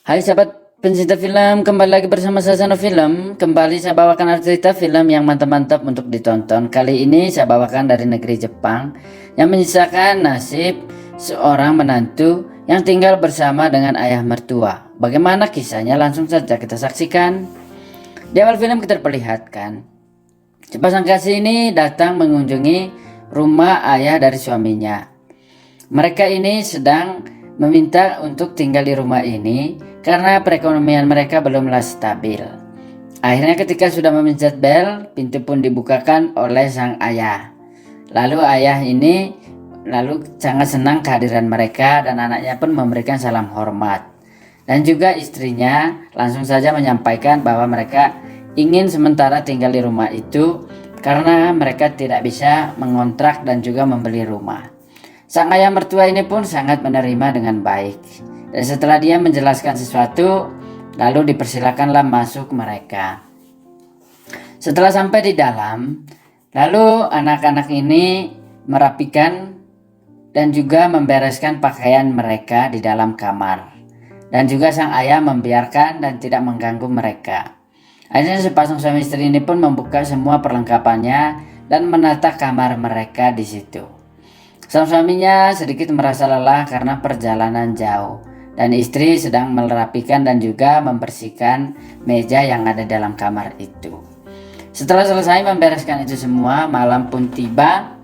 Hai sahabat pencinta film, kembali lagi bersama saya Sano Film. Kembali saya bawakan cerita film yang mantap-mantap untuk ditonton. Kali ini saya bawakan dari negeri Jepang yang menyisakan nasib seorang menantu yang tinggal bersama dengan ayah mertua. Bagaimana kisahnya? Langsung saja kita saksikan. Di awal film kita perlihatkan sepasang kasih ini datang mengunjungi rumah ayah dari suaminya. Mereka ini sedang meminta untuk tinggal di rumah ini karena perekonomian mereka belumlah stabil. Akhirnya ketika sudah memencet bel, pintu pun dibukakan oleh sang ayah. Lalu ayah ini sangat senang kehadiran mereka dan anaknya pun memberikan salam hormat. Dan juga istrinya langsung saja menyampaikan bahwa mereka ingin sementara tinggal di rumah itu karena mereka tidak bisa mengontrak dan juga membeli rumah. Sang ayah mertua ini pun sangat menerima dengan baik. Dan setelah dia menjelaskan sesuatu, lalu dipersilakanlah masuk mereka. Setelah sampai di dalam, lalu anak-anak ini merapikan dan juga membereskan pakaian mereka di dalam kamar. Dan juga sang ayah membiarkan dan tidak mengganggu mereka. Akhirnya sepasang suami istri ini pun membuka semua perlengkapannya dan menata kamar mereka di situ. Sang suaminya sedikit merasa lelah karena perjalanan jauh dan istri sedang merapikan dan juga membersihkan meja yang ada dalam kamar itu. Setelah selesai membereskan itu semua, malam pun tiba.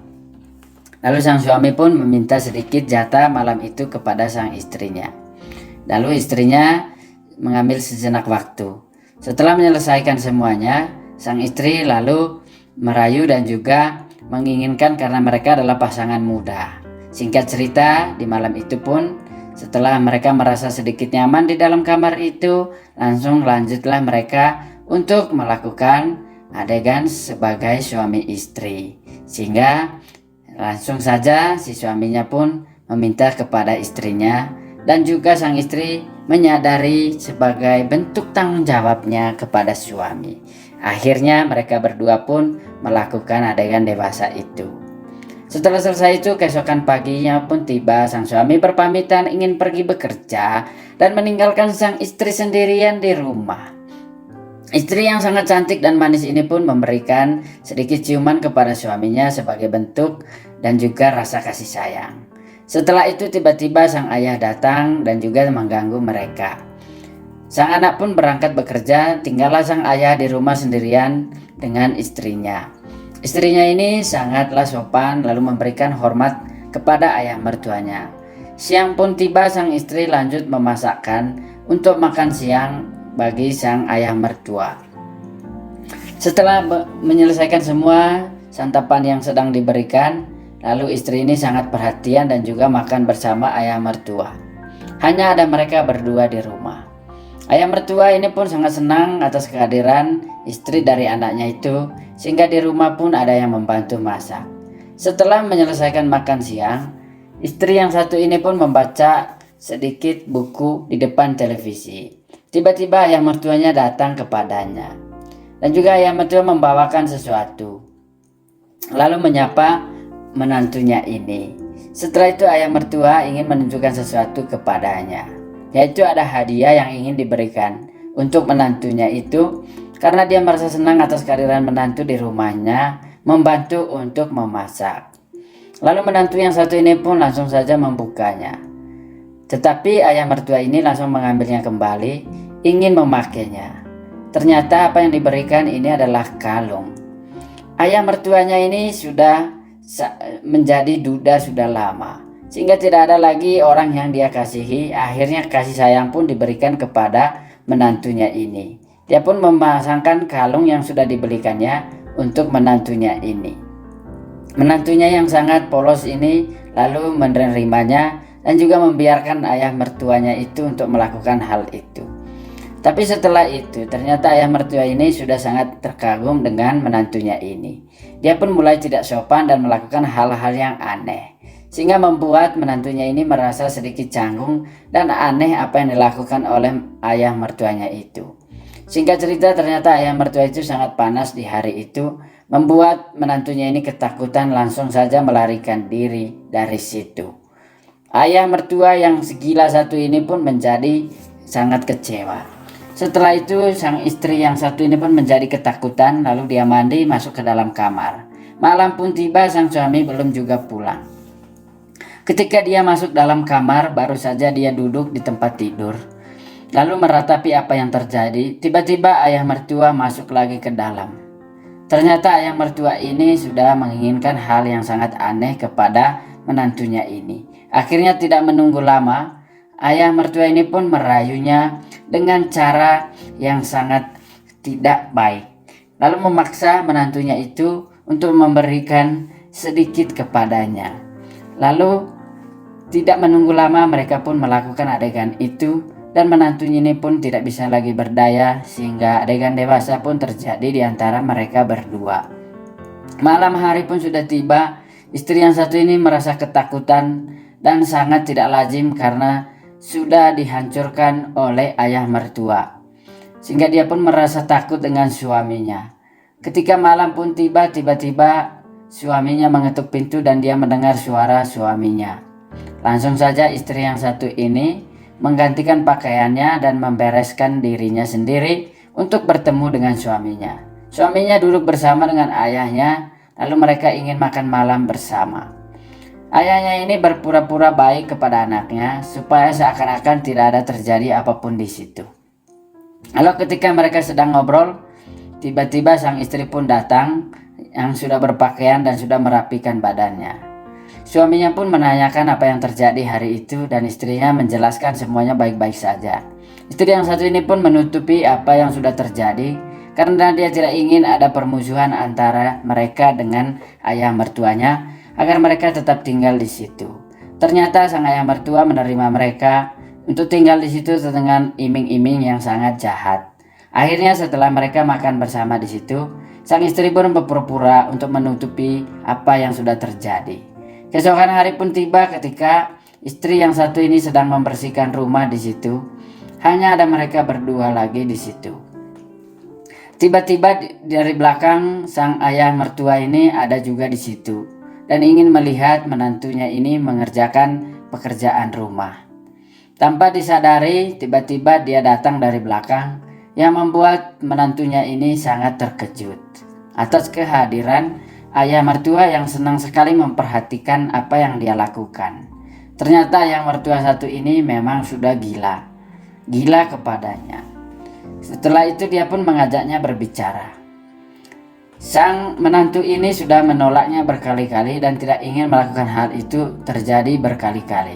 Lalu sang suami pun meminta sedikit jatah malam itu kepada sang istrinya. Lalu istrinya mengambil sejenak waktu. Setelah menyelesaikan semuanya, sang istri lalu merayu dan juga menginginkan karena mereka adalah pasangan muda. Singkat cerita, di malam itu pun setelah mereka merasa sedikit nyaman di dalam kamar itu, langsung lanjutlah mereka untuk melakukan adegan sebagai suami istri. Sehingga langsung saja si suaminya pun meminta kepada istrinya dan juga sang istri menyadari sebagai bentuk tanggung jawabnya kepada suami. Akhirnya mereka berdua pun melakukan adegan dewasa itu. Setelah selesai itu, keesokan paginya pun tiba. Sang suami berpamitan ingin pergi bekerja dan meninggalkan sang istri sendirian di rumah. Istri yang sangat cantik dan manis ini pun memberikan sedikit ciuman kepada suaminya sebagai bentuk dan juga rasa kasih sayang. Setelah itu tiba-tiba sang ayah datang dan juga mengganggu mereka. Sang anak pun berangkat bekerja, tinggallah sang ayah di rumah sendirian dengan istrinya. Istrinya ini sangatlah sopan lalu memberikan hormat kepada ayah mertuanya. Siang pun tiba, sang istri lanjut memasakkan untuk makan siang bagi sang ayah mertua. Setelah menyelesaikan semua santapan yang sedang diberikan, lalu istri ini sangat perhatian dan juga makan bersama ayah mertua. Hanya ada mereka berdua di rumah. Ayah mertua ini pun sangat senang atas kehadiran istri dari anaknya itu, sehingga di rumah pun ada yang membantu masak. Setelah menyelesaikan makan siang, istri yang satu ini pun membaca sedikit buku di depan televisi. Tiba-tiba ayah mertuanya datang kepadanya. Dan juga ayah mertua membawakan sesuatu. Lalu menyapa menantunya ini. Setelah itu ayah mertua ingin menunjukkan sesuatu kepadanya, yaitu ada hadiah yang ingin diberikan untuk menantunya itu karena dia merasa senang atas kehadiran menantu di rumahnya, membantu untuk memasak. Lalu menantu yang satu ini pun langsung saja membukanya. Tetapi ayah mertua ini langsung mengambilnya kembali, ingin memakainya. Ternyata apa yang diberikan ini adalah kalung. Ayah mertuanya ini sudah menjadi duda sudah lama, sehingga tidak ada lagi orang yang dia kasihi. Akhirnya kasih sayang pun diberikan kepada menantunya ini. Dia pun memasangkan kalung yang sudah dibelikannya untuk menantunya ini. Menantunya yang sangat polos ini lalu menerimanya dan juga membiarkan ayah mertuanya itu untuk melakukan hal itu. Tapi setelah itu ternyata ayah mertua ini sudah sangat terkagum dengan menantunya ini. Dia pun mulai tidak sopan dan melakukan hal-hal yang aneh, sehingga membuat menantunya ini merasa sedikit canggung dan aneh apa yang dilakukan oleh ayah mertuanya itu. Singkat cerita, ternyata ayah mertua itu sangat panas di hari itu, membuat menantunya ini ketakutan, langsung saja melarikan diri dari situ. Ayah mertua yang segila satu ini pun menjadi sangat kecewa. Setelah itu sang istri yang satu ini pun menjadi ketakutan, lalu dia mandi masuk ke dalam kamar. Malam pun tiba, sang suami belum juga pulang. Ketika dia masuk dalam kamar, baru saja dia duduk di tempat tidur, lalu meratapi apa yang terjadi. Tiba-tiba ayah mertua masuk lagi ke dalam. Ternyata ayah mertua ini sudah menginginkan hal yang sangat aneh kepada menantunya ini. Akhirnya tidak menunggu lama, ayah mertua ini pun merayunya dengan cara yang sangat tidak baik, lalu memaksa menantunya itu untuk memberikan sedikit kepadanya. Lalu tidak menunggu lama mereka pun melakukan adegan itu, dan menantunya ini pun tidak bisa lagi berdaya, sehingga adegan dewasa pun terjadi di antara mereka berdua. Malam hari pun sudah tiba. Istri yang satu ini merasa ketakutan dan sangat tidak lazim karena sudah dihancurkan oleh ayah mertua, sehingga dia pun merasa takut dengan suaminya. Ketika malam pun tiba, tiba-tiba suaminya mengetuk pintu dan dia mendengar suara suaminya. Langsung saja istri yang satu ini menggantikan pakaiannya dan membereskan dirinya sendiri untuk bertemu dengan suaminya. Suaminya duduk bersama dengan ayahnya, lalu mereka ingin makan malam bersama. Ayahnya ini berpura-pura baik kepada anaknya supaya seakan-akan tidak ada terjadi apapun di situ. Lalu ketika mereka sedang ngobrol, tiba-tiba sang istri pun datang yang sudah berpakaian dan sudah merapikan badannya. Suaminya pun menanyakan apa yang terjadi hari itu dan istrinya menjelaskan semuanya baik-baik saja. Istri yang satu ini pun menutupi apa yang sudah terjadi karena dia tidak ingin ada permusuhan antara mereka dengan ayah mertuanya agar mereka tetap tinggal di situ. Ternyata sang ayah mertua menerima mereka untuk tinggal di situ dengan iming-iming yang sangat jahat. Akhirnya setelah mereka makan bersama di situ, sang istri pun berpura-pura untuk menutupi apa yang sudah terjadi. Keesokan hari pun tiba ketika istri yang satu ini sedang membersihkan rumah di situ. Hanya ada mereka berdua lagi di situ. Tiba-tiba dari belakang sang ayah mertua ini ada juga di situ dan ingin melihat menantunya ini mengerjakan pekerjaan rumah. Tanpa disadari, tiba-tiba dia datang dari belakang yang membuat menantunya ini sangat terkejut atas kehadiran ayah mertua yang senang sekali memperhatikan apa yang dia lakukan. Ternyata ayah mertua satu ini memang sudah gila kepadanya. Setelah itu dia pun mengajaknya berbicara. Sang menantu ini sudah menolaknya berkali-kali dan tidak ingin melakukan hal itu terjadi berkali-kali.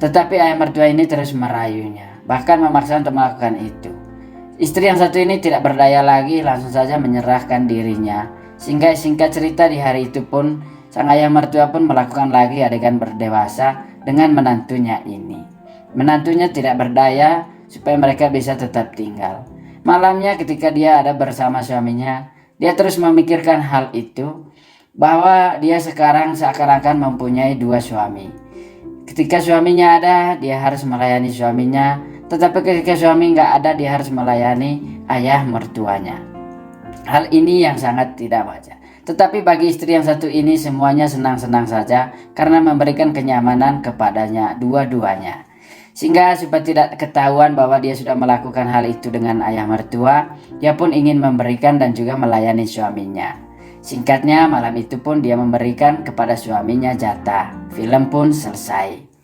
Tetapi ayah mertua ini terus merayunya, bahkan memaksa untuk melakukan itu. Istri yang satu ini tidak berdaya lagi, langsung saja menyerahkan dirinya. Sehingga singkat cerita di hari itu pun sang ayah mertua pun melakukan lagi adegan berdewasa dengan menantunya ini. Menantunya tidak berdaya supaya mereka bisa tetap tinggal. Malamnya ketika dia ada bersama suaminya, dia terus memikirkan hal itu, bahwa dia sekarang seakan-akan mempunyai dua suami. Ketika suaminya ada, dia harus melayani suaminya, tetapi ketika suami nggak ada, dia harus melayani ayah mertuanya. Hal ini yang sangat tidak wajar. Tetapi bagi istri yang satu ini semuanya senang-senang saja karena memberikan kenyamanan kepadanya dua-duanya. Sehingga supaya tidak ketahuan bahwa dia sudah melakukan hal itu dengan ayah mertua, dia pun ingin memberikan dan juga melayani suaminya. Singkatnya malam itu pun dia memberikan kepada suaminya jatah. Film pun selesai.